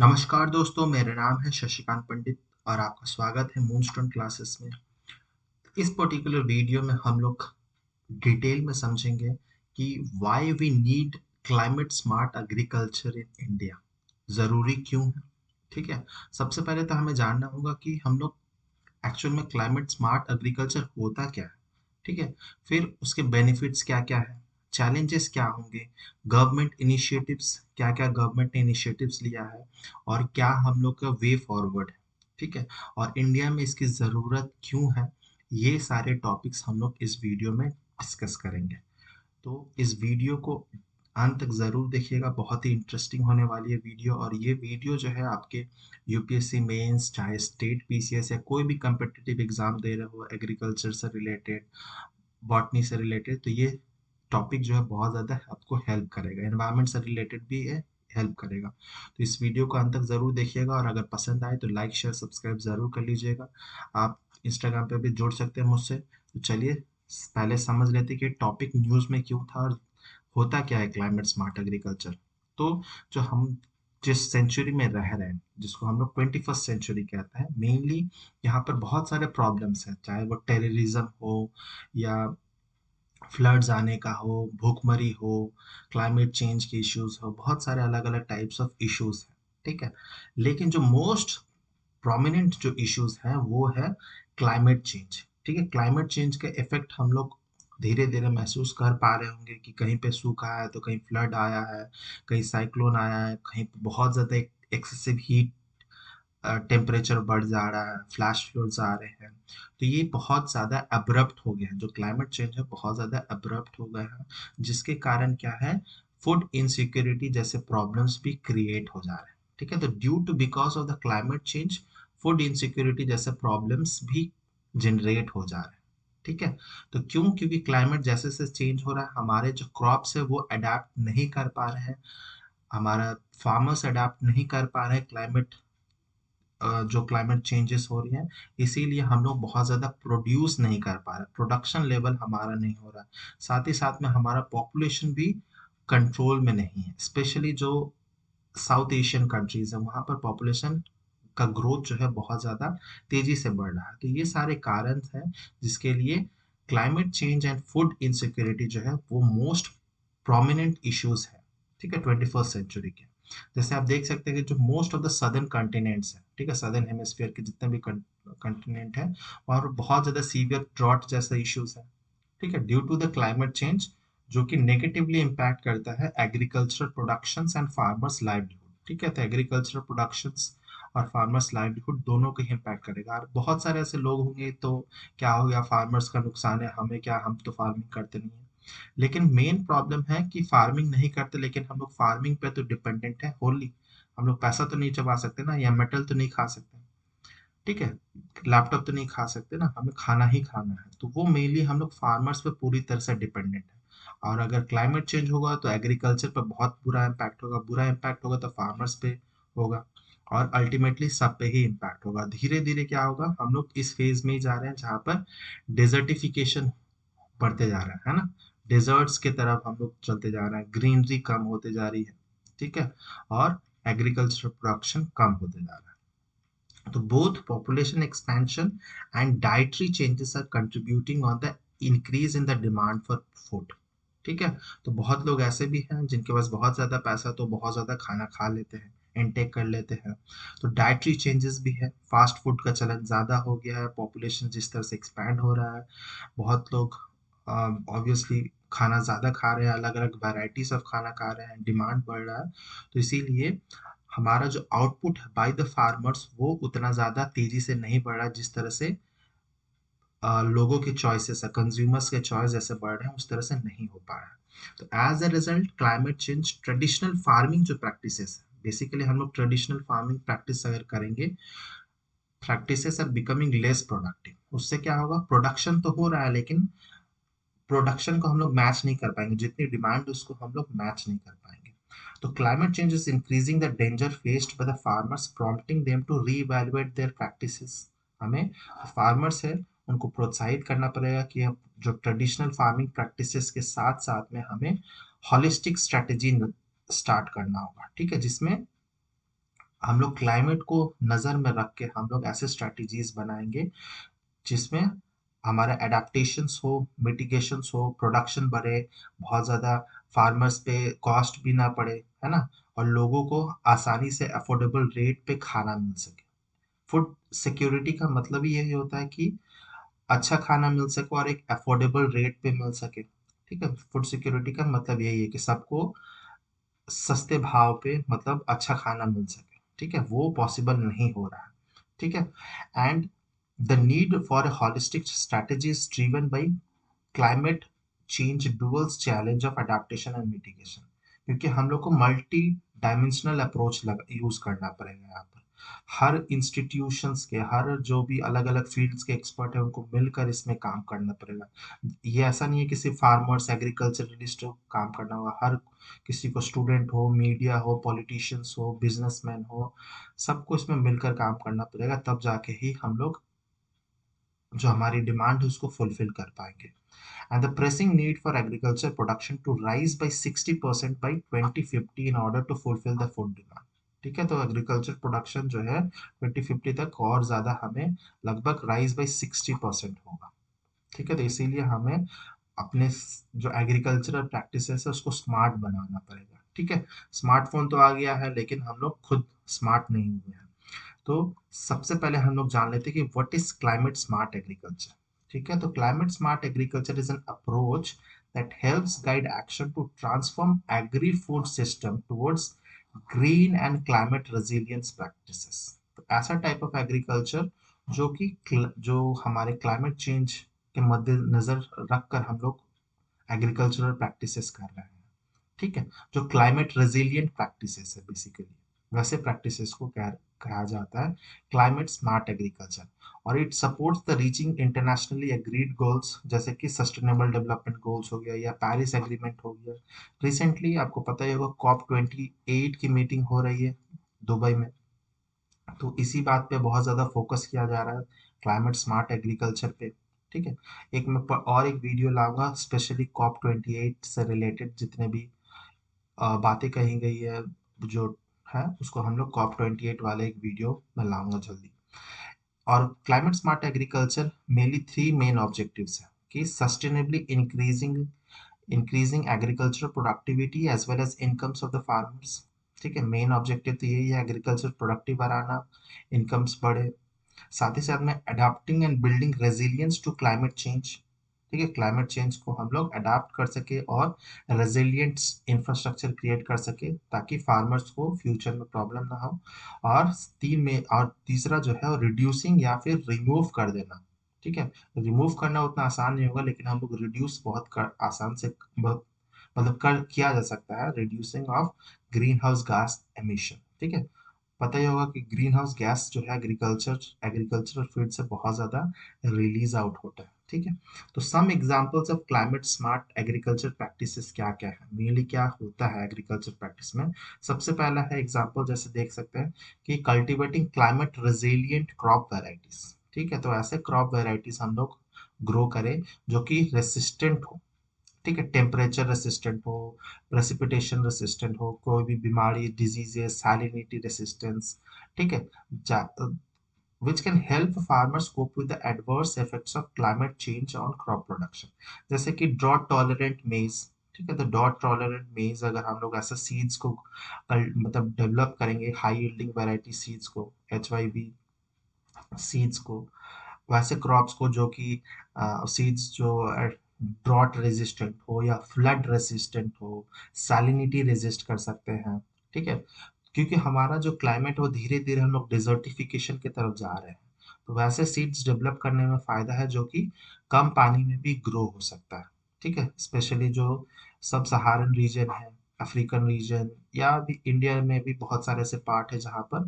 नमस्कार दोस्तों, मेरा नाम है शशिकांत पंडित और आपका स्वागत है मूनस्टोन क्लासेस में। इस पर्टिकुलर वीडियो में हम लोग डिटेल में समझेंगे कि why we need climate smart agriculture in India. ज़रूरी क्यों है? ठीक है। सबसे पहले तो हमें जानना होगा कि हम लोग एक्चुअल में क्लाइमेट स्मार्ट एग्रीकल्चर होता क्या है। ठीक है। फिर उसके बेनिफिट्स क्या क्या है, चैलेंजेस क्या होंगे, गवर्नमेंट इनिशिएटिव्स क्या क्या गवर्नमेंट ने इनिशिएटिव्स लिया है और क्या हम लोग का वे फॉरवर्ड है। ठीक है। और इंडिया में इसकी ज़रूरत क्यों है, ये सारे टॉपिक्स हम लोग इस वीडियो में डिस्कस करेंगे। तो इस वीडियो को अंत तक ज़रूर देखिएगा, बहुत ही इंटरेस्टिंग होने वाली है वीडियो। और ये वीडियो जो है आपके यूपीएससी मेंस, चाहे स्टेट पीसीएस या कोई भी कम्पिटिटिव एग्जाम दे रहे हो, एग्रीकल्चर से रिलेटेड, बॉटनी से रिलेटेड, तो ये टॉपिक जो है बहुत ज़्यादा आपको हेल्प करेगा। एनवायरनमेंट से रिलेटेड भी है, हेल्प करेगा। तो इस वीडियो को अंत तक ज़रूर देखिएगा और अगर पसंद आए तो लाइक शेयर सब्सक्राइब ज़रूर कर लीजिएगा। आप इंस्टाग्राम पे भी जुड़ सकते हैं मुझसे। तो चलिए पहले समझ लेते हैं कि टॉपिक न्यूज़ में क्यों था और होता क्या है क्लाइमेट स्मार्ट एग्रीकल्चर। तो जो हम जिस सेंचुरी में रह रहे हैं, जिसको हम लोग 21st सेंचुरी कहते हैं, मेनली यहाँ पर बहुत सारे प्रॉब्लम्स हैं, चाहे वो टेररिज्म हो या फ्लड्स आने का हो, भूखमरी हो, क्लाइमेट चेंज के इश्यूज हो, बहुत सारे अलग अलग टाइप्स ऑफ इश्यूज हैं। ठीक है। लेकिन जो मोस्ट प्रोमिनेंट जो इश्यूज हैं वो है क्लाइमेट चेंज। ठीक है। क्लाइमेट चेंज का इफेक्ट हम लोग धीरे धीरे महसूस कर पा रहे होंगे कि कहीं पे सूखा है तो कहीं फ्लड आया है, कहीं साइक्लोन आया है, कहीं पे बहुत ज़्यादा एक्सेसिव हीट, टेम्परेचर बढ़ जा रहा है, फ्लैश फ्लड्स आ रहे हैं। तो ये बहुत ज़्यादा अब्रप्ट हो गया है, जो क्लाइमेट चेंज है बहुत ज़्यादा अब्रप्ट हो गया है, जिसके कारण क्या है, फूड इनसिक्योरिटी जैसे प्रॉब्लम्स भी क्रिएट हो जा रहे हैं। ठीक है। तो due to because of the climate change food insecurity जैसे प्रॉब्लम्स भी जनरेट हो जा रहे हैं। ठीक है। तो क्यों? क्योंकि क्लाइमेट जैसे जैसे चेंज हो रहा है, हमारे जो क्रॉप्स है वो अडेप्ट नहीं कर पा रहे हैं, हमारा फार्मर्स अडेप्ट नहीं कर पा रहे हैं क्लाइमेट, जो क्लाइमेट चेंजेस हो रही हैं, इसीलिए हम लोग बहुत ज़्यादा प्रोड्यूस नहीं कर पा रहे, प्रोडक्शन लेवल हमारा नहीं हो रहा। साथ ही साथ में हमारा पॉपुलेशन भी कंट्रोल में नहीं है, स्पेशली जो साउथ एशियन कंट्रीज है वहाँ पर पॉपुलेशन का ग्रोथ जो है बहुत ज़्यादा तेज़ी से बढ़ रहा है। तो ये सारे कारण हैं जिसके लिए climate change and food insecurity जो है वो मोस्ट प्रोमिनेंट इश्यूज है। ठीक है। 21st सेंचुरी के जैसे आप देख सकते हैं कि जो most of the southern continents है, ठीक है, सदर्न हेमिस्फीयर के जितने भी कॉन्टिनेंट है, वहाँ पर बहुत ज़्यादा सीवियर ड्रॉट जैसे इश्यूज है। ठीक है। Due to the climate change, जो कि नेगेटिवली इम्पैक्ट करता है agricultural productions and farmers livelihood. ठीक है। तो एग्रीकल्चरल प्रोडक्शंस और फार्मर्स लाइवलीहुड दोनों को ही इम्पैक्ट करेगा। और बहुत सारे ऐसे लोग होंगे तो क्या हो गया, फार्मर्स का नुकसान है, हमें क्या, हम तो फार्मिंग करते नहीं है। लेकिन मेन प्रॉब्लम है कि फार्मिंग नहीं करते लेकिन हम लोग फार्मिंग पे तो डिपेंडेंट है होली। हम लोग पैसा तो नहीं चबा सकते ना, या मेटल तो नहीं खा सकते। ठीक है। लैपटॉप तो नहीं खा सकते ना, हमें खाना ही खाना है। तो वो मेनली हम लोग फार्मर्स पे पूरी तरह से डिपेंडेंट है। और अगर क्लाइमेट चेंज होगा तो एग्रीकल्चर पर बहुत बुरा इम्पैक्ट होगा, बुरा इम्पैक्ट होगा तो फार्मर्स पे होगा, और अल्टीमेटली सब पे ही इम्पैक्ट होगा। धीरे धीरे क्या होगा, हम लोग इस फेज में ही जा रहे हैं जहाँ पर डेजर्टिफिकेशन बढ़ते जा रहा है ना, डेजर्ट्स की तरफ हम लोग चलते जा रहे हैं, ग्रीनरी कम होते जा रही है। ठीक है। और एग्रीकल्चर प्रोडक्शन कम होते जा रहा है। तो both population expansion and dietary changes are contributing on the increase in the demand for food। ठीक है। तो बहुत लोग ऐसे भी हैं जिनके पास बहुत ज़्यादा पैसा, तो बहुत ज़्यादा खाना खा लेते हैं, इनटेक कर लेते हैं। तो डाइटरी चेंजेस भी है, फास्ट फूड का चलन ज़्यादा हो गया है, पॉपुलेशन जिस तरह से एक्सपैंड हो रहा है, बहुत लोग ऑब्वियसली खाना ज़्यादा खा रहे हैं, अलग अलग वैरायटीज ऑफ खाना खा रहे हैं, डिमांड बढ़ रहा है। तो इसीलिए हमारा जो आउटपुट है बाय द फार्मर्स वो उतना ज़्यादा तेज़ी से नहीं बढ़ रहा, जिस तरह से लोगों के चॉइसेस है, कंज्यूमर्स के चॉइस जैसे बढ़ रहे हैं उस तरह से नहीं हो पा रहा है। तो as a result climate change, traditional farming जो प्रैक्टिसेस है, बेसिकली हम लोग ट्रेडिशनल फार्मिंग प्रैक्टिस अगर करेंगे, practices are becoming less productive. उससे क्या होगा, प्रोडक्शन तो हो रहा है लेकिन प्रोडक्शन को हम लोग मैच नहीं कर पाएंगे, जितनी डिमांड उसको हम लोग मैच नहीं कर पाएंगे। तो climate change is increasing the danger faced by the farmers, prompting them to reevaluate their practices. हमें फार्मर्स है उनको प्रोत्साहित करना पड़ेगा कि अब जो ट्रेडिशनल फार्मिंग प्रैक्टिसेस के साथ साथ में हमें हॉलिस्टिक स्ट्रेटेजी स्टार्ट करना होगा। ठीक है। जिसमें हम लोग क्लाइमेट को नज़र में रख के हम लोग ऐसे स्ट्रैटेजीज बनाएंगे जिसमें हमारा एडाप्टेशंस हो, मिटिगेशंस हो, प्रोडक्शन बढ़े, बहुत ज़्यादा फार्मर्स पे कॉस्ट भी ना पड़े, है ना? और लोगों को आसानी से अफोर्डेबल रेट पे खाना मिल सके। फूड सिक्योरिटी का मतलब ही यही होता है कि अच्छा खाना मिल सके और एक अफोर्डेबल रेट पे मिल सके। ठीक है? फूड सिक्योरिटी का मतलब यही है कि सबको सस्ते भाव पे मतलब अच्छा खाना मिल सके। ठीक है? वो पॉसिबल नहीं हो रहा है। ठीक है? And the need for a holistic strategy is driven by climate change duels challenge of adaptation and mitigation, क्योंकि हम लोग को मल्टी डायमेंशनल अप्रोच यूज करना पड़ेगा यहाँ पर। हर इंस्टीट्यूशंस के, हर जो भी अलग अलग फील्ड्स के एक्सपर्ट है उनको मिलकर इसमें काम करना पड़ेगा। ये ऐसा नहीं है कि सिर्फ फार्मर्स एग्रीकल्चरलिस्ट काम करना होगा, हर किसी को, स्टूडेंट हो, मीडिया हो, पॉलिटिशियंस हो, बिजनेसमैन हो, सबको इसमें मिलकर काम करना पड़ेगा, तब जाके ही हम लोग जो हमारी डिमांड है उसको फुलफिल कर पाएंगे। And the pressing need for agriculture production to rise by 60% by 2050 in order to fulfill the food demand। ठीक है? तो एग्रीकल्चर प्रोडक्शन जो है 2050 तक और ज़्यादा हमें लगभग राइज बाई 60% होगा। ठीक है? तो इसीलिए हमें अपने जो एग्रीकल्चरल प्रैक्टिसेस है उसको स्मार्ट बनाना पड़ेगा। ठीक है? स्मार्टफोन तो आ गया है लेकिन हम लोग खुद स्मार्ट नहीं हुए हैं। तो सबसे पहले हम लोग जान लेते हैं कि what is climate smart agriculture. ठीक है? तो climate smart agriculture is an approach that helps guide action to transform agri food system towards green and climate resilience practices. तो ऐसा टाइप ऑफ एग्रीकल्चर जो कि जो हमारे क्लाइमेट चेंज के मद्देनजर रखकर हम लोग एग्रीकल्चरल प्रैक्टिसेस कर रहे हैं। ठीक है? जो क्लाइमेट रेजिलिएंट प्रैक्टिसेस है बेसिकली, वैसे प्रैक्टिसेस को कहा जाता है क्लाइमेट स्मार्ट एग्रीकल्चर। और it supports the reaching internationally agreed goals, जैसे कि सस्टेनेबल डेवलपमेंट गोल्स हो गया या पेरिस एग्रीमेंट हो गया। रिसेंटली आपको पता ही होगा COP28 की मीटिंग हो रही है दुबई में, तो इसी बात पे बहुत ज़्यादा फोकस किया जा रहा है, क्लाइमेट स्मार्ट एग्रीकल्चर पे। ठीक है? एक मैं और एक वीडियो लाऊंगा स्पेशली COP28 से रिलेटेड, जितने भी बातें कही गई है जो है उसको हम लोग COP28 वाले एक वीडियो में लाऊंगा जल्दी। और climate smart agriculture mainly three main objectives है कि sustainably increasing agriculture productivity as well as incomes of the farmers. ठीक है? मेन ऑब्जेक्टिव तो यही है, एग्रीकल्चर प्रोडक्टिव बढ़ाना, इनकम्स बढ़े। साथ ही साथ में adapting and building resilience to climate change. ठीक है? क्लाइमेट चेंज को हम लोग अडाप्ट कर सके और रेजिलियंट इंफ्रास्ट्रक्चर क्रिएट कर सके ताकि फार्मर्स को फ्यूचर में प्रॉब्लम ना हो। और तीसरा जो है रिड्यूसिंग या फिर रिमूव कर देना। ठीक है? रिमूव करना उतना आसान नहीं होगा लेकिन हम लोग रिड्यूस आसान से बहुत मतलब कर किया जा सकता है, reducing of green house gas emission. ठीक है? पता ही होगा कि ग्रीन हाउस गैस जो है एग्रीकल्चरल फील्ड से बहुत ज़्यादा रिलीज आउट होता है। ठीक है? तो some examples of climate smart agriculture practices क्या क्या है, मेनली क्या होता है एग्रीकल्चर प्रैक्टिस में। सबसे पहला है एग्जांपल, जैसे देख सकते हैं कि cultivating climate resilient crop varieties. ठीक है? तो ऐसे क्रॉप वेराइटीज हम लोग ग्रो करें जो कि रेसिस्टेंट हो। ठीक है? टेम्परेचर रेसिस्टेंट हो, प्रेसिपिटेशन रेसिस्टेंट हो, कोई भी बीमारी, डिजीजेस, सैलिनिटी रेसिस्टेंस। ठीक है? which can help farmers cope with the adverse effects of climate change on crop production। जैसे कि ड्रॉट टॉलरेंट मेज। ठीक है? तो ड्रॉट टॉलरेंट मेज अगर हम लोग ऐसे सीड्स को मतलब डेवलप करेंगे, हाई यील्डिंग वैरायटी सीड्स को, HYV सीड्स को, वैसे क्रॉप्स को जो कि सीड्स जो ड्रॉट रेजिस्टेंट हो या फ्लड रेजिस्टेंट हो, सैलिनिटी रेजिस्ट कर सकते हैं। ठीक है? क्योंकि हमारा जो क्लाइमेट है वो धीरे धीरे हम लोग डिजर्टिफिकेशन की तरफ जा रहे हैं, तो वैसे सीड्स डेवलप करने में फायदा है जो कि कम पानी में भी ग्रो हो सकता है। ठीक है? स्पेशली जो सब सहारन रीजन है, अफ्रीकन रीजन, या भी इंडिया में भी बहुत सारे ऐसे पार्ट है जहाँ पर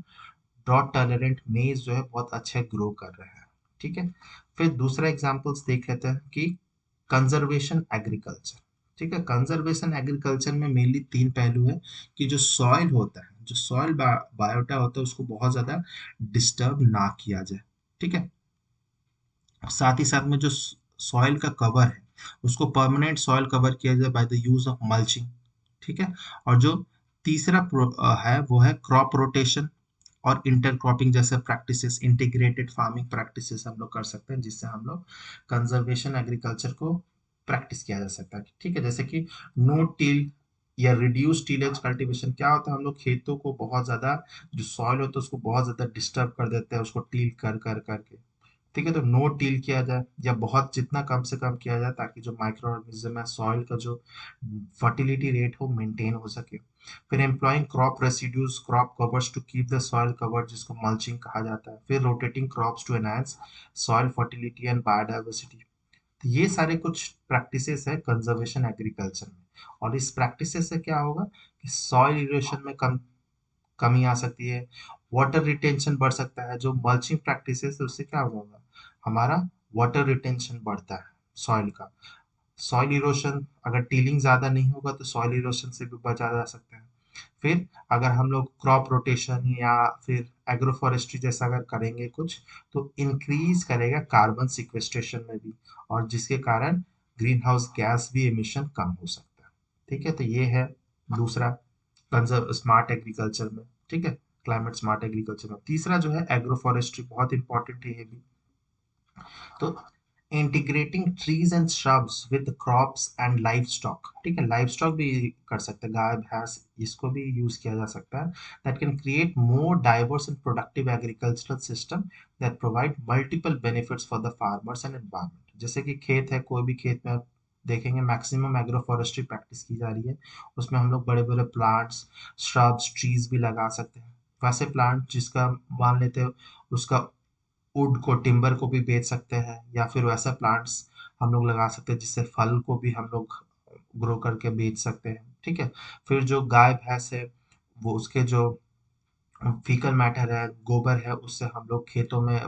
ड्रॉट टॉलरेंट मेज जो है बहुत अच्छे ग्रो कर रहे हैं। ठीक है? फिर दूसरा एग्जांपल्स देख लेते हैं कि कंजर्वेशन एग्रीकल्चर। ठीक है? कंजर्वेशन एग्रीकल्चर में मेनली तीन पहलू है कि जो सॉइल होता है, जो सॉइल बायोटा होता है उसको बहुत ज्यादा डिस्टर्ब ना किया जाए। ठीक है? साथ ही साथ में जो सॉइल का कवर है उसको परमानेंट सॉइल कवर किया जाए by the use of mulching. ठीक है? और जो तीसरा है वो है क्रॉप रोटेशन। और इंटरक्रॉपिंग जैसे प्रैक्टिसेस, इंटीग्रेटेड फार्मिंग प्रैक्टिसेस हम लोग कर सकते हैं, जिससे हम लोग कंजर्वेशन एग्रीकल्चर को प्रैक्टिस किया जा सकता है। ठीक है, जैसे कि नो टिल या रिड्यूस टीलेज कल्टीवेशन। क्या होता है, हम लोग खेतों को बहुत ज्यादा, जो सॉइल होता है उसको बहुत ज्यादा डिस्टर्ब कर देते हैं, उसको टील कर कर करके। ठीक है, तो नो टील किया जाए या बहुत जितना कम से कम किया जाए, ताकि जो माइक्रो ऑर्गेनिज्म है, सॉइल का जो फर्टिलिटी रेट हो मेंटेन हो सके। फिर employing crop residues, crop covers to keep the soil covered, जिसको मल्चिंग कहा जाता है। फिर rotating crops to enhance soil fertility and biodiversity. तो ये सारे कुछ प्रैक्टिसेस है कंजर्वेशन एग्रीकल्चर में। और इस प्रैक्टिसेस से क्या होगा कि सॉइल इरोशन में कमी आ सकती है, वाटर रिटेंशन बढ़ सकता है। जो मल्चिंग प्रैक्टिसेस है उससे क्या होगा, हमारा वाटर रिटेंशन बढ़ता है सॉइल का। सॉइल इरोशन, अगर टीलिंग ज्यादा नहीं होगा तो सॉइल इरोशन से भी बचा जा सकता है। फिर अगर हम लोग क्रॉप रोटेशन या फिर एग्रोफॉरेस्ट्री जैसा अगर करेंगे कुछ, तो इंक्रीज करेगा कार्बन सिक्वेस्ट्रेशन में भी, और जिसके कारण ग्रीन हाउस गैस भी एमिशन कम हो सकता है। ठीक है, तो ये है दूसरा कंजर्व स्मार्ट एग्रीकल्चर में। ठीक है, क्लाइमेट स्मार्ट एग्रीकल्चर में तीसरा जो है एग्रोफॉरेस्ट्री, बहुत इंपॉर्टेंट है ये भी। तो integrating trees and shrubs with crops and live stock. ठीक है, लाइव स्टॉक भी कर सकते हैं, गाय भैंस, इसको भी यूज किया जा सकता है। That can create more diverse and productive agricultural system that provide multiple benefits for the farmers and environment. जैसे कि खेत है, कोई भी खेत में आप देखेंगे मैक्सिमम एग्रो फॉरेस्ट्री प्रैक्टिस की जा रही है। उसमें हम लोग बड़े बड़े प्लांट्स, श्रब्स, ट्रीज भी लगा सकते हैं। वैसे प्लांट जिसका मान लेते हैं, उसका वुड को, टिम्बर को भी बेच सकते हैं, या फिर वैसा प्लांट्स हम लोग लगा सकते हैं जिससे फल को भी हम लोग ग्रो करके बेच सकते हैं। ठीक है, फिर जो गाय भैंस है, वो उसके जो फीकल मैटर है, गोबर है, उससे हम लोग खेतों में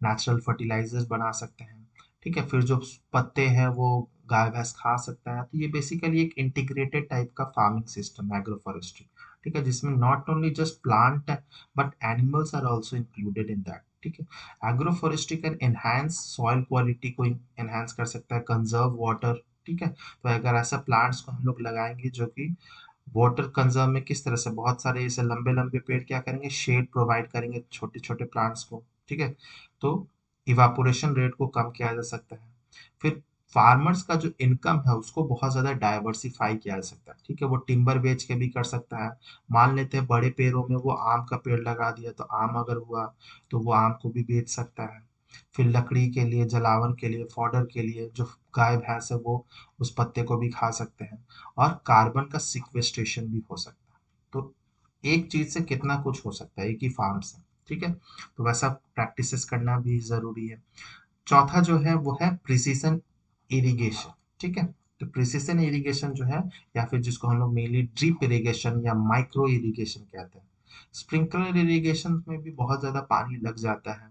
नेचुरल फर्टिलाइजर्स बना सकते हैं। ठीक है, फिर जो पत्ते हैं वो गाय भैंस खा सकता है। तो ये बेसिकली एक इंटीग्रेटेड टाइप का फार्मिंग सिस्टम है एग्रोफॉरेस्ट्री। ठीक है, जिसमें not only just plant but animals are also included in that. ठीक है, agroforestry can enhance soil quality को एनहांस कर सकता है, कंजर्व वाटर। ठीक है, तो अगर ऐसा प्लांट्स को हम लोग लगाएंगे जो कि वाटर कंजर्व में किस तरह से, बहुत सारे ऐसे लंबे लंबे पेड़ क्या करेंगे, शेड प्रोवाइड करेंगे छोटे छोटे प्लांट्स को। ठीक है, तो इवापोरेशन रेट को कम किया जा सकता है। फिर फार्मर्स का जो इनकम है उसको बहुत ज्यादा डाइवर्सिफाई किया जा सकता है। ठीक है, वो टिम्बर बेच के भी कर सकता है। मान लेते हैं बड़े पेड़ों में वो आम का पेड़ लगा दिया, तो आम अगर हुआ तो वो आम को भी बेच सकता है। फिर लकड़ी के लिए, जलावन के लिए, फॉडर के लिए जो गाय भैंस है वो उस पत्ते को भी खा सकते हैं। और कार्बन का सिक्वेस्ट्रेशन भी हो सकता है। तो एक चीज से कितना कुछ हो सकता है एक ही फार्म से। ठीक है, तो वैसा प्रैक्टिसेस करना भी जरूरी है। चौथा जो है वो है प्रिसीजन इरिगेशन। ठीक है, तो प्रिसीजन इरिगेशन जो है, या फिर जिसको हम लोग मेनली ड्रिप इरिगेशन या माइक्रो इरिगेशन कहते हैं। स्प्रिंकलर इरिगेशन में भी बहुत ज्यादा पानी लग जाता है,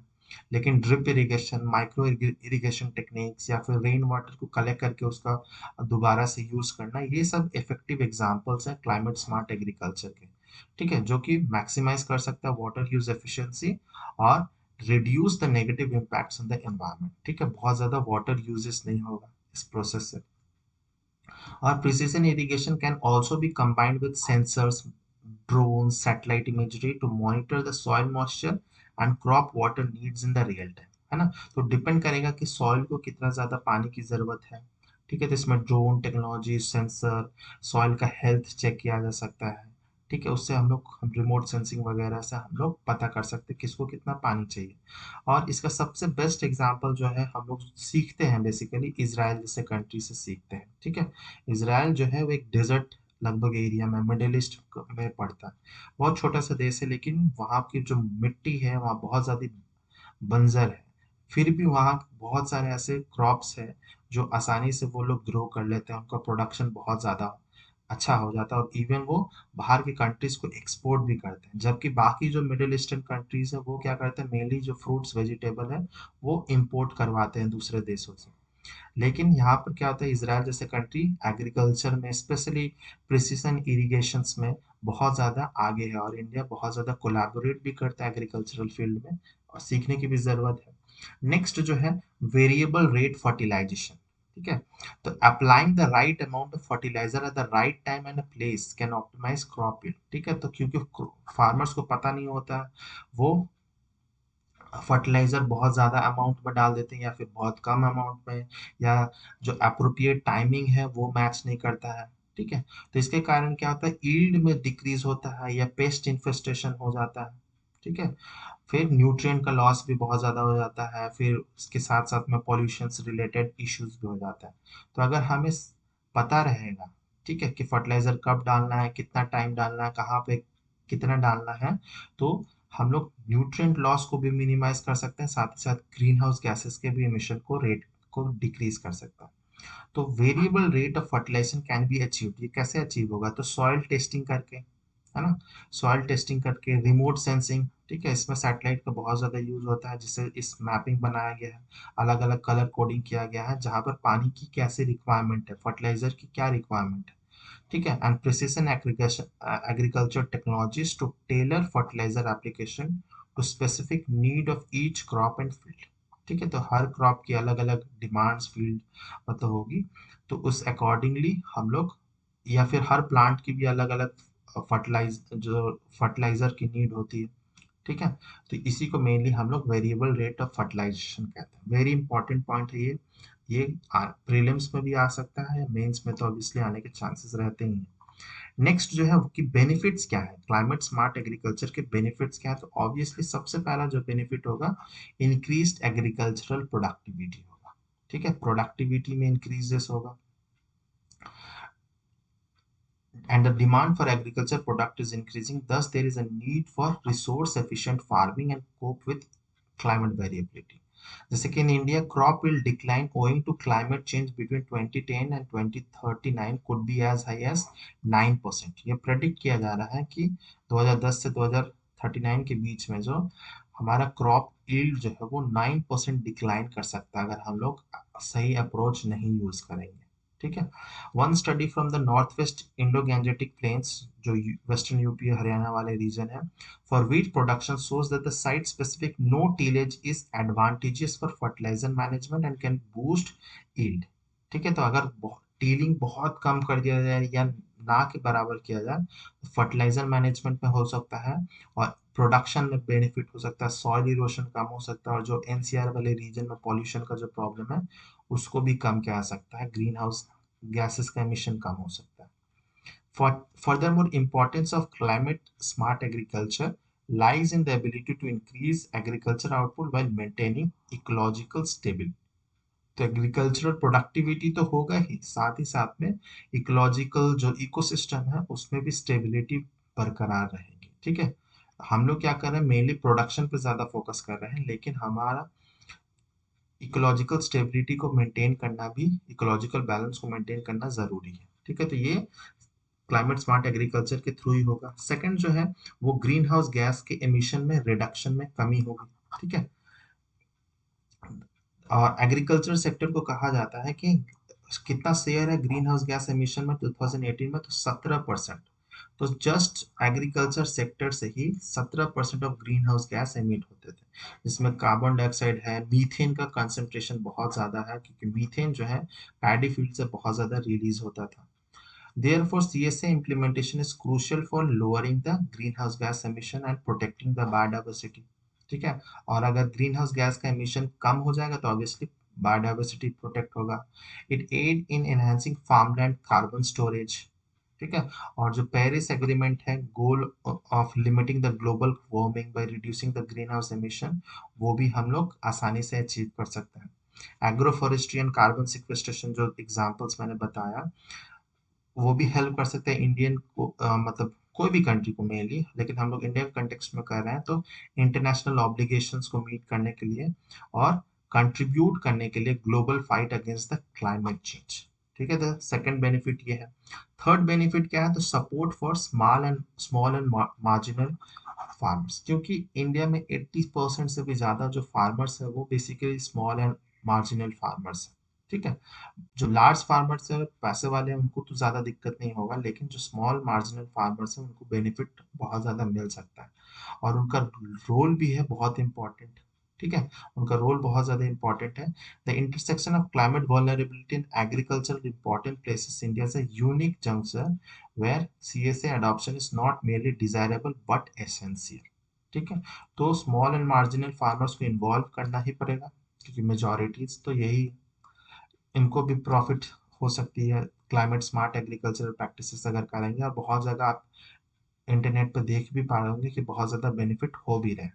लेकिन drip irrigation, micro irrigation techniques या फिर रेन वाटर को कलेक्ट करके उसका दोबारा से यूज करना, ये सब इफेक्टिव एग्जांपल्स हैं क्लाइमेट स्मार्ट एग्रीकल्चर के। ठीक है, जो कि मैक्सिमाइज कर सकता है वाटर यूज एफिशिएंसी और reduce the negative impacts on the environment. ठीक है, बहुत ज्यादा वाटर यूजेस नहीं होगा इस प्रोसेस से। और precision irrigation can also be combined with sensors, drone, satellite imagery to monitor the soil moisture and crop water needs in the real time. है ना, तो डिपेंड करेगा कि सॉइल को कितना ज्यादा पानी की जरूरत है। ठीक है, तो इसमें ड्रोन टेक्नोलॉजी, सेंसर, सॉइल का हेल्थ चेक किया जा सकता है। ठीक है, उससे हम रिमोट सेंसिंग वगैरह से हम लोग पता कर सकते हैं किसको कितना पानी चाहिए। और इसका सबसे बेस्ट एग्जांपल जो है, हम लोग सीखते हैं बेसिकली इजराइल जैसे कंट्री से सीखते हैं। ठीक है, इजराइल जो है वो एक डेजर्ट लगभग एरिया में, मिडिल ईस्ट में पड़ता है। बहुत छोटा सा देश है, लेकिन वहाँ की जो मिट्टी है वहाँ बहुत ज्यादा बंजर है। फिर भी वहाँ बहुत सारे ऐसे क्रॉप्स है जो आसानी से वो लोग ग्रो कर लेते हैं, उनका प्रोडक्शन बहुत ज्यादा अच्छा हो जाता है, और इवन वो बाहर की कंट्रीज को एक्सपोर्ट भी करते हैं। जबकि बाकी जो मिडिल ईस्टर्न कंट्रीज है वो क्या करते हैं, मेनली जो फ्रूट्स वेजिटेबल है वो इम्पोर्ट करवाते हैं दूसरे देशों से। लेकिन यहाँ पर क्या होता है, इसराइल जैसे कंट्री एग्रीकल्चर में, स्पेशली प्रिसीजन इरिगेशंस में बहुत ज़्यादा आगे है, और इंडिया बहुत ज़्यादा कोलैबोरेट भी करता है एग्रीकल्चरल फील्ड में, और सीखने की भी ज़रूरत है। नेक्स्ट जो है वेरिएबल रेट फर्टिलाइजेशन। ठीक है। तो applying the right amount of fertiliser at the right time and place can optimise crop yield. ठीक है, तो क्योंकि फार्मर्स को पता नहीं होता, वो फर्टिलाइजर बहुत ज़्यादा अमाउंट में डाल देते हैं या फिर बहुत कम अमाउंट में, या जो अप्रोप्रिएट टाइमिंग है वो मैच नहीं करता है। ठीक है, तो इसके कारण क्या होता है, ईल्ड में डिक्रीज होता है या पेस्ट इन्फेस्टेशन हो जाता है। ठीक है, फिर न्यूट्रिएंट का लॉस भी बहुत ज़्यादा हो जाता है, फिर उसके साथ साथ में पॉल्यूशन से रिलेटेड इश्यूज भी हो जाता है। तो अगर हमें पता रहेगा, ठीक है, कि फर्टिलाइजर कब डालना है, कितना टाइम डालना है, कहाँ पे कितना डालना है, तो हम लोग न्यूट्रिएंट लॉस को भी मिनिमाइज कर सकते हैं, साथ ही साथ ग्रीन हाउस गैसेस के भी इमिशन को रेट को डिक्रीज कर सकता है। तो variable rate of fertilisation can be achieved. ये कैसे अचीव होगा, तो सॉइल टेस्टिंग करके, है ना, सॉइल टेस्टिंग करके, रिमोट सेंसिंग। ठीक है, इसमें सैटेलाइट का बहुत ज़्यादा यूज होता है, जिससे इस मैपिंग बनाया गया है, अलग अलग कलर कोडिंग किया गया है, जहाँ पर पानी की कैसे रिक्वायरमेंट है, फर्टिलाइजर की क्या रिक्वायरमेंट है। ठीक है, and precision agriculture technologies to tailor fertiliser application to specific need of each crop and field. ठीक है, तो हर क्रॉप की अलग अलग डिमांड्स फील्ड मतलब होगी, तो उस अकॉर्डिंगली हम लोग, या फिर हर प्लांट की भी अलग अलग फर्टिलाइजर की नीड होती है। ठीक है, तो इसी को मेनली हम लोग वेरिएबल रेट ऑफ फर्टिलाइजेशन कहते हैं। वेरी इंपॉर्टेंट पॉइंट है ये प्रीलिम्स में भी आ सकता है, मेंस में तो ऑब्वियसली आने के चांसेस रहते ही हैं। नेक्स्ट जो है कि बेनिफिट्स क्या है, क्लाइमेट स्मार्ट एग्रीकल्चर के बेनिफिट्स क्या है, तो ऑब्वियसली सबसे पहला जो बेनिफिट होगा, इंक्रीज्ड एग्रीकल्चरल प्रोडक्टिविटी होगा। ठीक है, प्रोडक्टिविटी में इंक्रीजेस होगा, and the demand for agriculture product is increasing, thus there is a need for resource efficient farming and cope with climate variability. जैसे कि in India crop will decline owing to climate change between 2010 and 2039 could be as high as 9%। ये predict किया जा रहा है कि 2010 से 2039 के बीच में जो हमारा क्रॉप यील्ड जो है वो 9% डिक्लाइन कर सकता है, अगर हम लोग सही अप्रोच नहीं यूज करेंगे। ठीक है, one study from the north west Indo Gangetic plains, जो वेस्टर्न यूपी हरियाणा वाले रीजन है, for wheat production shows that the site specific no tillage is advantageous for fertilizer management and can boost yield। ठीक है, तो अगर tilling बहुत कम कर दिया जाए या ना के बराबर किया जाए, तो फर्टिलाइजर मैनेजमेंट में हो सकता है और प्रोडक्शन में बेनिफिट हो सकता है, सॉइल इरोशन कम हो सकता है, और जो एनसीआर वाले रीजन में पॉल्यूशन का जो प्रॉब्लम है उसको भी कम किया जा सकता है, ग्रीन हाउस गैसेस का एमिशन कम हो सकता है। Furthermore, importance of climate smart agriculture lies in the ability to increase agriculture output while maintaining ecological stability। तो एग्रीकल्चरल प्रोडक्टिविटी तो होगा ही, साथ ही साथ में इकोलॉजिकल जो इकोसिस्टम है उसमें भी स्टेबिलिटी बरकरार रहेगी। ठीक है, हम लोग क्या कर रहे हैं, मेनली प्रोडक्शन पे ज्यादा फोकस कर रहे हैं, लेकिन हमारा इकोलॉजिकल स्टेबिलिटी को मेंटेन करना भी, इकोलॉजिकल बैलेंस को मेंटेन करना जरूरी है। ठीक है, तो ये क्लाइमेट स्मार्ट एग्रीकल्चर के थ्रू ही होगा। सेकंड जो है वो ग्रीन हाउस गैस के एमिशन में रिडक्शन में कमी होगी। ठीक है, और एग्रीकल्चर सेक्टर को कहा जाता है कि कितना शेयर है ग्रीन हाउस गैस एमिशन में 2018 में, तो 17%। तो जस्ट एग्रीकल्चर सेक्टर से ही 17% of green house gas emit होते थे, जिसमें कार्बन डाइऑक्साइड है, मीथेन का कंसंट्रेशन बहुत ज्यादा है, क्योंकि मीथेन जो है पैडी फील्ड से बहुत ज्यादा रिलीज होता था। Therefore, CSA implementation is crucial for lowering the greenhouse gas emission and protecting the biodiversity। ठीक है, और अगर ग्रीन हाउस गैस का एमिशन कम हो जाएगा तो ऑब्वियसली बायोडाइवर्सिटी प्रोटेक्ट होगा। It aid in enhancing farmland carbon storage. ठीक है, और जो पेरिस एग्रीमेंट है, goal of limiting the global warming by reducing the greenhouse emission, वो भी हम लोग आसानी से अचीव कर सकते हैं। Agro forestry and carbon sequestration जो एग्जांपल्स मैंने बताया, वो भी हेल्प कर सकते हैं इंडियन को, मतलब कोई भी कंट्री को मेनली, लेकिन हम लोग इंडियन कंटेक्स्ट में कर रहे हैं, तो इंटरनेशनल ऑब्लिगेशंस को मीट करने के लिए और कंट्रीब्यूट करने के लिए global fight against the climate change. ठीक है, तो सेकंड बेनिफिट ये है। थर्ड बेनिफिट क्या है, तो support for small and marginal farmers, क्योंकि इंडिया में 80% से भी ज्यादा जो फार्मर्स है वो basically small and marginal farmers है। ठीक है, जो लार्ज फार्मर्स है, पैसे वाले हैं, उनको तो ज़्यादा दिक्कत नहीं होगा, लेकिन जो स्मॉल मार्जिनल फार्मर्स हैं उनको बेनिफिट बहुत ज़्यादा मिल सकता है, और उनका रोल भी है बहुत इम्पोर्टेंट। ठीक है, उनका रोल बहुत ज़्यादा इंपॉर्टेंट है। The intersection of climate vulnerability in agriculture important places India is a unique junction where CSA adoption is not merely desirable but essential. ठीक है, तो स्मॉल एंड मार्जिनल फार्मर्स को इन्वॉल्व करना ही पड़ेगा, क्योंकि मेजोरिटीज तो यही, इनको भी प्रॉफिट हो सकती है क्लाइमेट स्मार्ट एग्रीकल्चरल प्रैक्टिसेस अगर करेंगे। और बहुत जगह आप इंटरनेट पर देख भी पा रहे होंगे कि बहुत ज़्यादा बेनिफिट हो भी रहे हैं।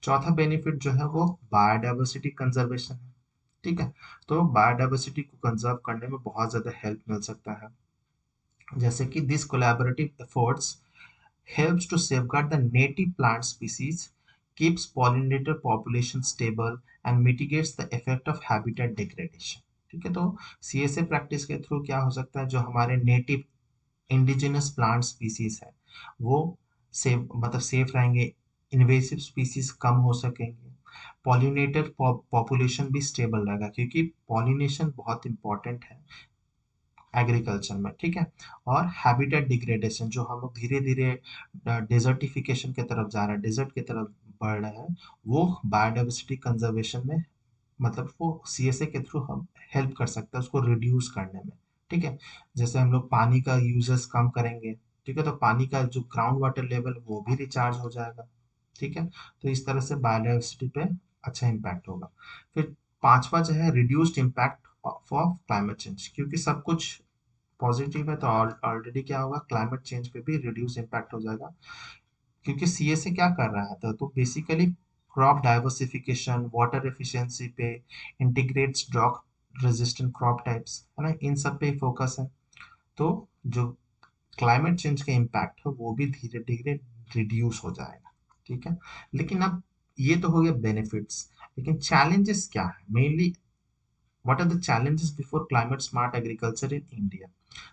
चौथा बेनिफिट जो है वो बायोडाइवर्सिटी कंजर्वेशन है। ठीक है, तो बायोडाइवर्सिटी को कंजर्व करने में बहुत ज़्यादा हेल्प मिल सकता है, जैसे कि this collaborative efforts helps to safeguard the native plant species, keeps pollinator population stable and mitigates the effect of habitat degradation। ठीक है, तो सीएसए प्रैक्टिस के थ्रू क्या हो सकता है, जो हमारे नेटिव इंडिजिनस प्लांट स्पीसीज है वो सेफ, मतलब सेफ रहेंगे, इन्वेसिव स्पीसीज कम हो सकेंगे, पॉलिनेटर पॉपुलेशन भी स्टेबल रहेगा, क्योंकि पॉलिनेशन बहुत इंपॉर्टेंट है एग्रीकल्चर में। ठीक है, और हैबिटेट डिग्रेडेशन, जो हम लोग धीरे धीरे डेजर्टिफिकेशन की तरफ जा रहे हैं, डेजर्ट की तरफ बढ़ रहे हैं, वो बायोडाइवर्सिटी कंजर्वेशन में, मतलब वो सीएसए के थ्रू हम हेल्प कर सकते हैं उसको रिड्यूस करने में। ठीक है, जैसे हम लोग पानी का यूजेस कम करेंगे, ठीक है, तो पानी का जो ग्राउंड वाटर लेवल वो भी रिचार्ज हो जाएगा। ठीक है, तो इस तरह से बायोडाइवर्सिटी पे अच्छा इम्पैक्ट होगा। फिर पांचवा जो है reduced impact for climate change, क्योंकि सब कुछ पॉजिटिव है तो ऑलरेडी क्या होगा, क्लाइमेट चेंज पे भी रिड्यूस इम्पैक्ट हो जाएगा। क्योंकि सीएसए क्या कर रहा था, तो basically crop diversification, water efficiency पे, integrates drought resistant crop types, है ना, इन सब पे फोकस है। तो जो क्लाइमेट चेंज का इम्पैक्ट है वो भी धीरे धीरे रिड्यूस हो जाएगा। ठीक है, लेकिन अब ये तो हो गया बेनिफिट्स, लेकिन चैलेंजेस क्या है mainly, what are the challenges before climate smart agriculture in India.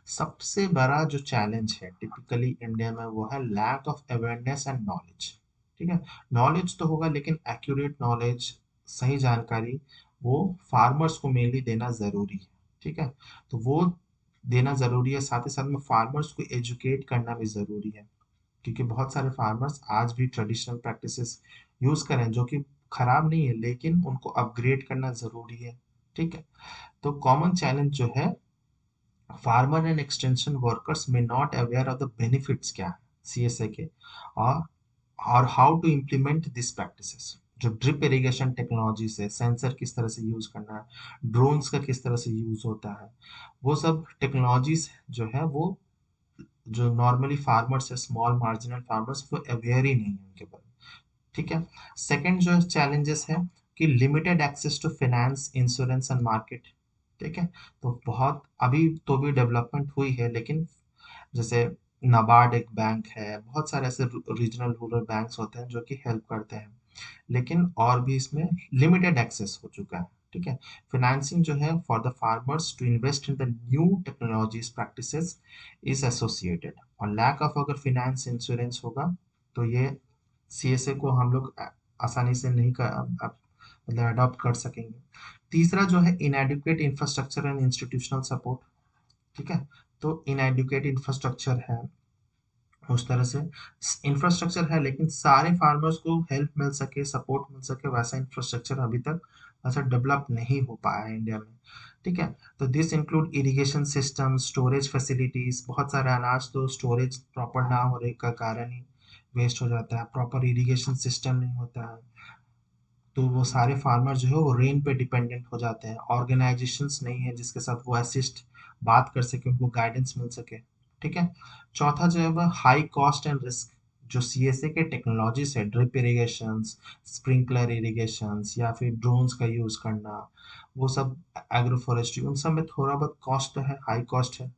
सबसे बड़ा जो चैलेंज है टिपिकली इंडिया में वो है lack of awareness and knowledge. ठीक है, नॉलेज तो होगा लेकिन एक्यूरेट नॉलेज, सही जानकारी वो फार्मर्स को मेनली देना जरूरी है। ठीक है, तो वो देना जरूरी है, साथ ही साथ में फार्मर्स को एजुकेट करना भी जरूरी है, क्योंकि बहुत सारे फार्मर्स आज भी ट्रेडिशनल प्रैक्टिसेस यूज करें जो कि खराब नहीं है, लेकिन उनको अपग्रेड करना जरूरी है। ठीक है, तो कॉमन चैलेंज जो है, फार्मर एंड एक्सटेंशन वर्कर्स में not aware of the benefits क्या है सीएसए के, और how to implement this practices. जो ड्रिप इरिगेशन टेक्नोलॉजी से सेंसर किस तरह से यूज करना है, ड्रोन्स का किस तरह से यूज होता है, वो सब टेक्नोलॉजीज जो है वो, जो नॉर्मली फार्मर्स है, स्मॉल मार्जिनल फार्मर्स, वो अवेयर ही नहीं है उनके बारे में। ठीक है, सेकंड जो चैलेंजेस है कि limited access to finance, insurance and market. ठीक है, तो बहुत अभी तो भी डेवलपमेंट हुई है, लेकिन जैसे नाबार्ड एक बैंक है, बहुत सारे ऐसे रीजनल रूरल बैंक्स होते हैं जो कि हेल्प करते हैं, लेकिन और भी इसमें लिमिटेड एक्सेस हो चुका है। ठीक है, फाइनेंसिंग जो है for the farmers to invest in the new technologies practices is associated, और लैक ऑफ अगर फाइनेंस इंश्योरेंस होगा तो ये सीएसए को हम लोग आसानी से नहीं कर मतलब अडॉप्ट कर सकेंगे। तीसरा जो है इनएडिक्वेट इंफ्रास्ट्रक्चर एंड इंस्टीट्यूशनल सपोर्ट। ठीक है, तो इनएडिक्वेट इंफ्रास्ट्रक्चर है, उस तरह से इंफ्रास्ट्रक्चर है लेकिन सारे फार्मर्स को हेल्प मिल सके, सपोर्ट मिल सके, वैसा इंफ्रास्ट्रक्चर अभी तक वैसा डेवलप नहीं हो पाया है इंडिया में। ठीक है, तो this include irrigation system, storage facilities, बहुत सारे अनाज तो स्टोरेज प्रॉपर ना होने का कारण ही वेस्ट हो जाता है, प्रॉपर इरिगेशन सिस्टम नहीं होता है, तो वो सारे फार्मर जो है वो रेन पे डिपेंडेंट हो जाते हैं, ऑर्गेनाइजेशंस नहीं है जिसके साथ वो असिस्ट बात कर सके, उनको गाइडेंस मिल सके। ठीक है, चौथा जो है वो हाई कॉस्ट एंड रिस्क, जो सीएसए के टेक्नोलॉजीज है, ड्रिप इरिगेशंस, स्प्रिंकलर इरिगेशंस या फिर ड्रोन्स का यूज करना, वो सब एग्रो फॉरेस्ट्री, उन सब में थोड़ा बहुत कॉस्ट तो है, हाई कॉस्ट है,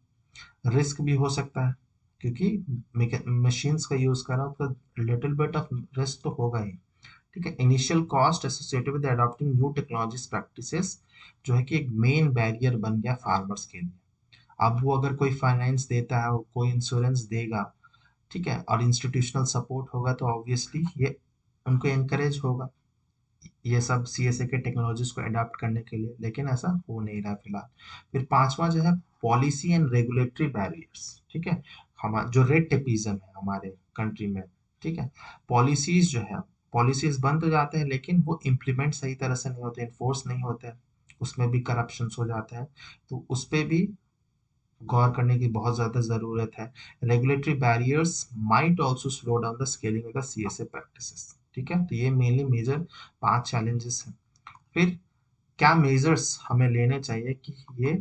रिस्क भी हो सकता है, क्योंकि मशीन्स का यूज कर रहा हूँ तो लिटिल बिट ऑफ रिस्क तो होगा ही। ठीक है, initial cost associated with adopting new technologies practices जो है कि एक मेन बैरियर बन गया फार्मर्स के लिए। अब वो अगर कोई फाइनेंस देता है, कोई इंश्योरेंस देगा, ठीक है, और इंस्टीट्यूशनल सपोर्ट होगा तो ऑब्वियसली ये उनको एनकरेज होगा ये सब सीएसए के टेक्नोलॉजीज को अडॉप्ट करने के लिए, लेकिन ऐसा हो नहीं रहा फिलहाल। फिर पांचवा जो है पॉलिसी एंड रेगुलेटरी बैरियर्स। ठीक है, हमारा जो रेड टेपिज्म है हमारे कंट्री में, ठीक है, पॉलिसीज जो है, पॉलिसीज बन तो जाते हैं लेकिन वो इम्प्लीमेंट सही तरह से नहीं होते, इन्फोर्स नहीं होते हैं, उसमें भी करप्शन हो जाता है, तो उस पे भी गौर करने की बहुत ज़्यादा ज़रूरत है। Regulatory barriers might also slow down the scaling of the CSA practices. ठीक है, तो ये मेनली मेजर 5 चैलेंजेस हैं। फिर क्या मेजर्स हमें लेने चाहिए कि ये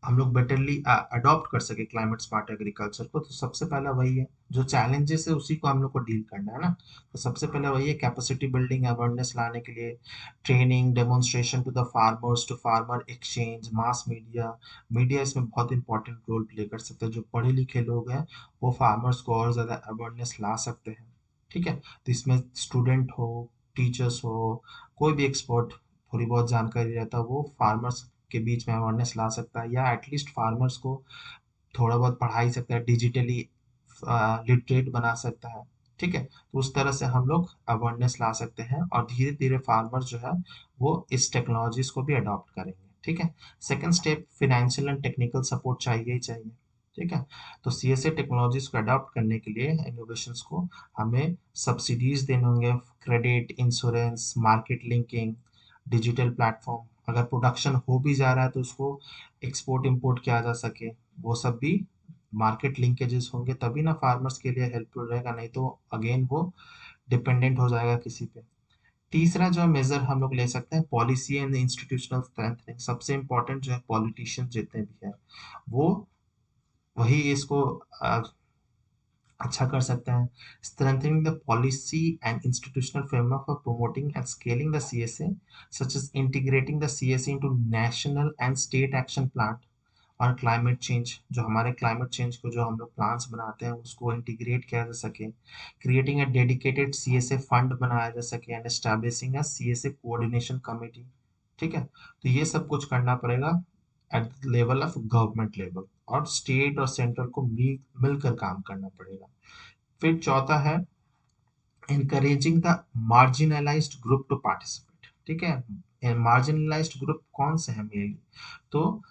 हम लोग बेटरली अडॉप्ट कर सके क्लाइमेट स्मार्ट एग्रीकल्चर को। तो सबसे पहला वही है, जो चैलेंजेस है उसी को हम लोग को डील करना है ना। तो सबसे पहला वही है, कैपेसिटी बिल्डिंग अवेयरनेस लाने के लिए training, demonstration to the farmers, to farmer exchange, mass media. Media इसमें बहुत इंपॉर्टेंट रोल प्ले कर सकते हैं। जो पढ़े लिखे लोग हैं वो फार्मर्स को और ज़्यादा अवेयरनेस ला सकते हैं। ठीक है, तो इसमें स्टूडेंट हो, टीचर्स हो, कोई भी एक्सपर्ट थोड़ी बहुत जानकारी रहता है वो फार्मर्स के बीच में अवेयरनेस ला सकता है, या एटलीस्ट फार्मर्स को थोड़ा बहुत पढ़ा ही सकता है, डिजिटली लिटरेट बना सकता है। ठीक है, तो उस तरह से हम लोग अवेयरनेस ला सकते हैं और धीरे धीरे फार्मर्स जो है वो इस टेक्नोलॉजीज को भी अडॉप्ट करेंगे। ठीक है, second step, financial and technical support चाहिए ही चाहिए। ठीक है, तो सीएसए टेक्नोलॉजीज को अडॉप्ट करने के लिए इनोवेशंस को हमें सब्सिडीज देने होंगे, credit, insurance, market linking, digital platform. अगर प्रोडक्शन हो भी जा रहा है तो उसको एक्सपोर्ट इंपोर्ट किया जा सके, वो सब भी मार्केट लिंकेजेस होंगे तभी ना फार्मर्स के लिए हेल्पफुल रहेगा, नहीं तो अगेन वो डिपेंडेंट हो जाएगा किसी पे। तीसरा जो मेजर हम लोग ले सकते हैं, पॉलिसी एंड इंस्टीट्यूशनल स्ट्रेंथनिंग। सबसे इंपॉर्टेंट जो है पॉलिटिशियन जितने भी है वो वही इसको अच्छा कर सकते हैं। Strengthening the policy and institutional framework for promoting and scaling the CSA, such as integrating the CSA into national and state action plan और क्लाइमेट चेंज, जो हमारे क्लाइमेट चेंज को जो हम लोग प्लान्स बनाते हैं उसको इंटीग्रेट किया जा सके, creating a dedicated CSA fund बनाया जा सके and establishing a CSA coordination committee. ठीक है, तो ये सब कुछ करना पड़ेगा at level of government level, और स्टेट और सेंट्रल को मिलकर काम करना पड़ेगा। फिर चौथा है encouraging the marginalized group to participate। ठीक है, मार्जिनलाइज्ड ग्रुप कौन से हैं मेनली, तो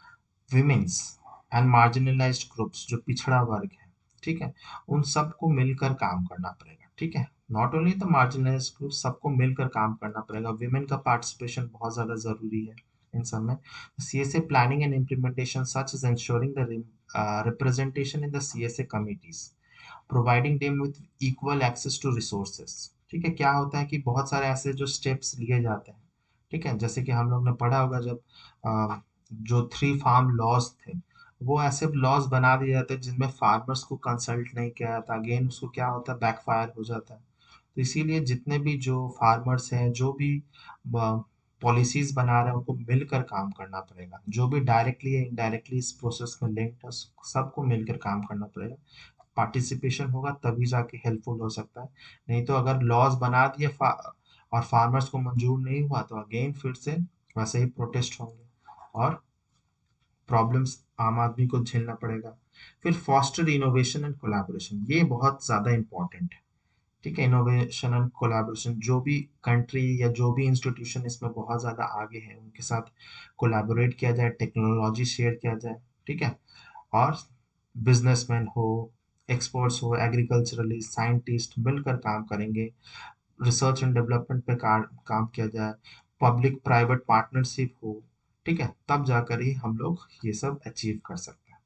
विमेन्स एंड मार्जिनलाइज्ड ग्रुप्स, जो पिछड़ा वर्ग है। ठीक है, उन सबको मिलकर काम करना पड़ेगा। ठीक है, not only the marginalised group, सबको मिलकर काम करना पड़ेगा। विमेन का पार्टिसिपेशन बहुत ज़्यादा ज़रूरी है इन सब में। CSA planning and implementation such is ensuring the representation in the CSA committees, providing them with equal access to resources. ठीक है, क्या होता है कि बहुत सारे ऐसे जो स्टेप्स लिए जाते हैं, ठीक है, जैसे कि हम लोग ने पढ़ा होगा जब जो 3 फार्म लॉज थे, वो ऐसे लॉज बना दिए जाते हैं जिनमें फार्मर्स को कंसल्ट नहीं किया जाता, अगेन उसको क्या होता है, बैकफायर हो जाता है। तो इसीलिए जितने भी जो फार्मर्स हैं, जो भी पॉलिसीज बना रहे हैं, उनको मिलकर काम करना पड़ेगा। जो भी डायरेक्टली या इनडायरेक्टली इस प्रोसेस में लिंक्ड है सबको मिलकर काम करना पड़ेगा। पार्टिसिपेशन होगा तभी जाके हेल्पफुल हो सकता है, नहीं तो अगर लॉज बना दिए और फार्मर्स को मंजूर नहीं हुआ तो अगेन फिर से वैसे ही प्रोटेस्ट होंगे और प्रॉब्लम्स आम आदमी को झेलना पड़ेगा। फिर फॉस्टर इनोवेशन एंड कोलैबोरेशन, ये बहुत ज़्यादा इंपॉर्टेंट है। ठीक है, इनोवेशन एंड कोलैबोरेशन, जो भी कंट्री या जो भी इंस्टीट्यूशन इसमें बहुत ज़्यादा आगे है उनके साथ कोलैबोरेट किया जाए, टेक्नोलॉजी शेयर किया जाए। ठीक है, और बिजनेसमैन हो, एक्सपर्ट्स हो, एग्रीकल्चरली साइंटिस्ट मिलकर काम करेंगे, रिसर्च एंड डेवलपमेंट पे काम किया जाए, पब्लिक प्राइवेट पार्टनरशिप हो। ठीक है, तब जाकर ही हम लोग ये सब अचीव कर सकते हैं।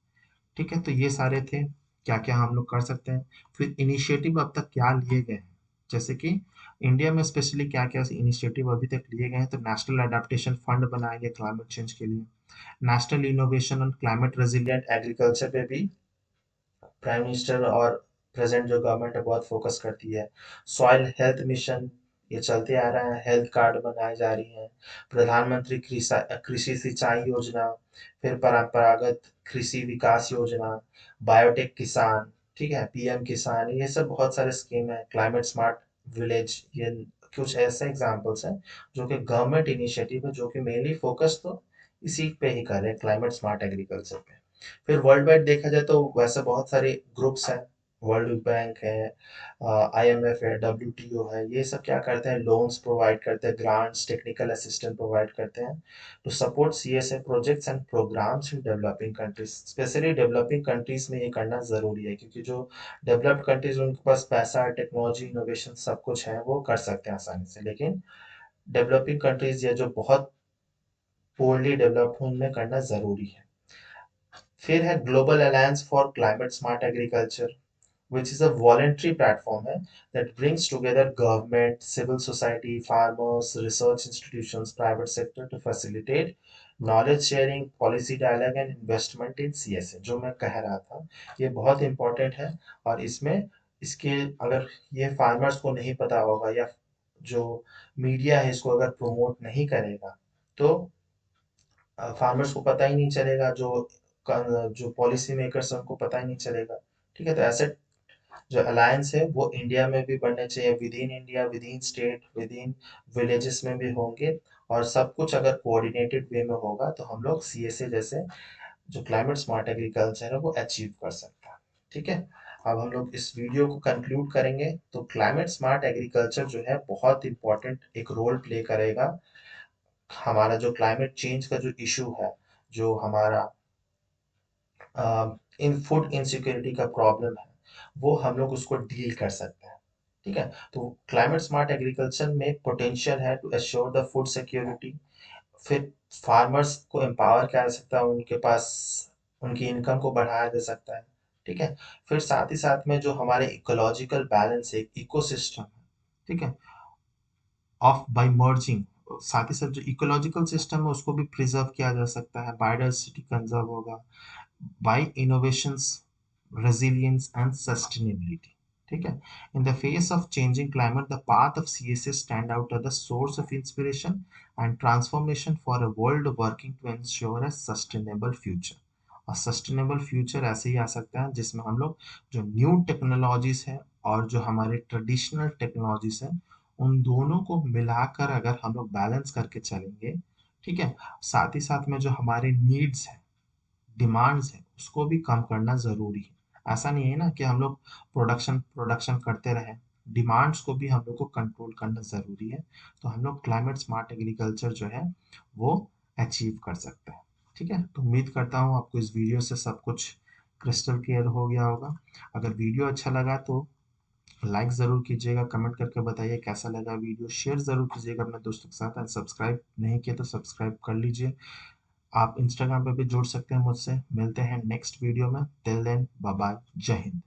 ठीक है, तो ये सारे थे क्या क्या हम लोग कर सकते हैं। फिर इनिशिएटिव अब तक क्या लिए गए हैं, जैसे कि इंडिया में स्पेशली क्या क्या इनिशिएटिव अभी तक लिए गए हैं, तो नेशनल अडेप्टेशन फंड बनाया गया क्लाइमेट चेंज के लिए, national innovation on climate resilient agriculture पे भी प्राइम मिनिस्टर और प्रेजेंट जो गवर्नमेंट है बहुत फोकस करती है। सॉइल हेल्थ मिशन ये चलते आ रहा है, हेल्थ कार्ड बनाए जा रही हैं, प्रधानमंत्री कृषि सिंचाई योजना, फिर परंपरागत कृषि विकास योजना, बायोटेक किसान, ठीक है, पीएम किसान, ये सब बहुत सारे स्कीम है, क्लाइमेट स्मार्ट विलेज, ये कुछ ऐसे एग्जांपल्स हैं जो कि गवर्नमेंट इनिशिएटिव है, जो कि मेनली फोकस तो इसी पे ही कर रहे हैं, क्लाइमेट स्मार्ट एग्रीकल्चर पे। फिर वर्ल्ड वाइड देखा जाए तो वैसे बहुत सारे ग्रुप्स हैं, वर्ल्ड बैंक है, आईएमएफ है, डब्ल्यूटीओ है, ये सब क्या करते हैं, लोन्स प्रोवाइड करते हैं, ग्रांट्स, टेक्निकल असिस्टेंट प्रोवाइड करते हैं to support CSA projects and programmes in developing countries. Specially developing countries में ये करना ज़रूरी है, क्योंकि जो डेवलप्ड कंट्रीज उनके पास पैसा, टेक्नोलॉजी, इनोवेशन सब कुछ है, वो कर सकते हैं आसानी से, लेकिन डेवलपिंग कंट्रीज या जो बहुत पोorly डेवलप्ड उनमें करना ज़रूरी है। फिर है global alliance for climate smart agriculture, which is a voluntary platform है that brings together government, civil society, farmers, research institutions, private sector to facilitate knowledge sharing, policy dialogue and investment in CSA। जो मैं कह रहा था ये बहुत important है, और इसमें इसके अगर ये फार्मर्स को नहीं पता होगा या जो मीडिया है इसको अगर प्रमोट नहीं करेगा तो फार्मर्स को पता ही नहीं चलेगा, जो पॉलिसी मेकर्स हैं उनको पता ही नहीं चलेगा। ठीक है, तो ऐसे जो अलायंस है वो इंडिया में भी बनने चाहिए, with in India, with in state, with in villages में भी होंगे, और सब कुछ अगर कोऑर्डिनेटेड वे में होगा तो हम लोग सीएसए जैसे जो क्लाइमेट स्मार्ट एग्रीकल्चर है वो अचीव कर सकते हैं। ठीक है, अब हम लोग इस वीडियो को कंक्लूड करेंगे। तो क्लाइमेट स्मार्ट एग्रीकल्चर जो है बहुत इंपॉर्टेंट एक रोल प्ले करेगा। हमारा जो क्लाइमेट चेंज का जो इशू है, जो हमारा इन फूड इनसिक्योरिटी का प्रॉब्लम है, वो हम लोग उसको डील कर सकते हैं। ठीक है, तो क्लाइमेट स्मार्ट एग्रीकल्चर में पोटेंशियल है to assure the food security. फिर फार्मर्स को एम्पावर किया जा सकता है, उनके पास उनकी इनकम को बढ़ाया जा सकता है। ठीक है, फिर साथ ही साथ में जो हमारे इकोलॉजिकल बैलेंस है, इकोसिस्टम है, ठीक है, ऑफ बाय मर्जिंग, साथ ही साथ जो इकोलॉजिकल सिस्टम है उसको भी प्रिजर्व किया जा सकता है, बायोडाइवर्सिटी कंजर्व होगा by innovations, resilience, and sustainability. ठीक है, in the face of changing climate, the path of CSA stand out as the source of inspiration and transformation for a world working to ensure a sustainable future। और sustainable future ऐसे ही आ सकता है जिसमें हम लोग जो न्यू टेक्नोलॉजीज है और जो हमारे ट्रेडिशनल टेक्नोलॉजीज है उन दोनों को मिलाकर अगर हम लोग बैलेंस करके चलेंगे, ठीक है, साथ ही साथ में जो हमारे नीड्स है, डिमांड्स है, उसको भी कम करना ज़रूरी है। ऐसा नहीं है ना कि हम लोग प्रोडक्शन प्रोडक्शन करते रहें, डिमांड्स को भी हम लोग को कंट्रोल करना ज़रूरी है। तो हम लोग क्लाइमेट स्मार्ट एग्रीकल्चर जो है वो अचीव कर सकते हैं। ठीक है, तो उम्मीद करता हूँ आपको इस वीडियो से सब कुछ क्रिस्टल क्लियर हो गया होगा। अगर वीडियो अच्छा लगा तो लाइक ज़रूर कीजिएगा, कमेंट करके बताइए कैसा लगा वीडियो, शेयर ज़रूर कीजिएगा अपने दोस्तों के साथ, एंड सब्सक्राइब नहीं किया तो सब्सक्राइब कर लीजिए। आप इंस्टाग्राम पे भी जुड़ सकते हैं मुझसे। मिलते हैं नेक्स्ट वीडियो में, टिल देन बाय बाय, जय हिंद।